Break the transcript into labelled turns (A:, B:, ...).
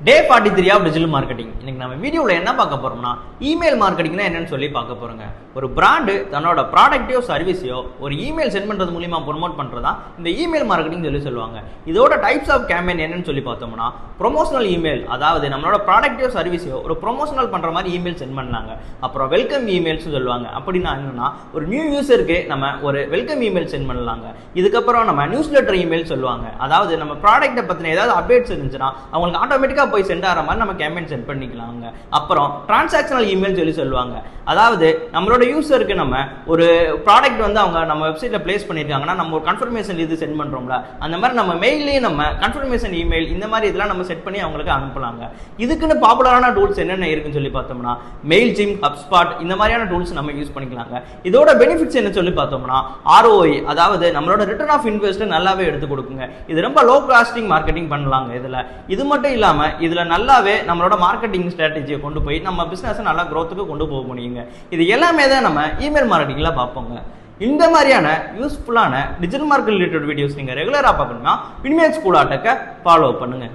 A: Day 43 of digital marketing. இன்னைக்கு நம்ம வீடியோல என்ன பார்க்க போறோம்னா இமெயில் மார்க்கெட்டிங்னா என்னன்னு சொல்லி பார்க்க போறோங்க. ஒரு பிராண்ட் தன்னோட ப்ராடக்ட்டையோ சர்வீஸையோ ஒரு இமெயில் சென்ட் பண்றது மூலமா ப்ரோமோட் பண்றதா இந்த இமெயில் மார்க்கெட்டிங் சொல்லி சொல்லுவாங்க. இதோட டைப்ஸ் ஆஃப் கேம்பெயின் என்னன்னு சொல்லி பார்த்தோம்னா ப்ரொமோஷனல் இமெயில், அதாவது நம்மளோட ப்ராடக்ட்டையோ சர்வீஸையோ ஒரு ப்ரொமோஷனல் பண்ற மாதிரி இமெயில் சென்ட் பண்ணாங்க. அப்புறம் வெல்கம் இமெயில்ஸ் சொல்லுவாங்க. அப்படின்னா என்னன்னா ஒரு நியூ யூசருக்கு நம்ம ஒரு வெல்கம் இமெயில் சென்ட் பண்ணலாங்க. இதுக்கப்புறம் நம்ம நியூஸ் லெட்டர் இமெயில் சொல்லுவாங்க. அதாவது நம்ம ப்ராடக்ட்டை பத்தின ஏதாவது அப்டேட்ஸ் இருந்துச்சுன்னா அவங்களுக்கு ஆட்டோமேட்டிக்கா போய் சென்ட் ஆகிற மாதிரி நம்ம கேம்பெயின் சென்ட் பண்ணிக்கலாங்க. அப்புறம் டிரான்சாக்ஷனல் இமெயில் சொல்லி சொல்லுவாங்க. அதாவது நம்மளோட யூசருக்கு நம்ம ஒரு ப்ராடக்ட் வந்து அவங்க நம்ம வெப்சைட்ல பிளேஸ் பண்ணிருக்காங்கன்னா நம்ம ஒரு கன்ஃபர்மேஷன் இது சென்ட் பண்றோம்ல, அந்த மாதிரி நம்ம மெயிலே நம்ம கன்ஃபர்மேஷன் இமெயில் இந்த மாதிரி இதெல்லாம் நம்ம செட் பண்ணி அவங்களுக்கு அனுப்பலாங்க. இதுக்குன்னு பாப்புலரான டூல்ஸ் என்னென்ன இருக்குன்னு சொல்லி பார்த்தோம்னா மெயில்ஜிம், ஹப்ஸ்பாட் இந்த மாதிரியான டூல்ஸ் நம்ம யூஸ் பண்ணிக்கலாங்க. இதோட பெனிஃபிட்ஸ் என்ன சொல்லி பார்த்தோம்னா ROI, அதாவது நம்மளோட ரிட்டர்ன் ஆஃப் இன்வெஸ்ட் நல்லாவே எடுத்து கொடுக்குங்க. இது ரொம்ப லோ காஸ்டிங் மார்க்கெட்டிங் பண்ணலாங்க. இது மட்டும் இல்லாம இதுல நல்லாவே நம்மளோட மார்க்கெட்டிங் ஸ்ட்ராட்டஜியை கொண்டு போய் நம்ம பிசினஸ் நல்லா growthக்கு கொண்டு போக முடியுங்க. இது எல்லாமே தான் நம்ம இமெயில் மார்க்கெட்டிங்ல பார்ப்போங்க. இந்த மாதிரியான யூஸ்ஃபுல்லான டிஜிட்டல் மார்க்கெட்டிங் ரிலேட்டட் வீடியோஸ் நீங்க ரெகுலரா பார்க்கணும்னா பின்மேல் ஸ்கூல் ஆட்டக்க ஃபாலோ பண்ணுங்க.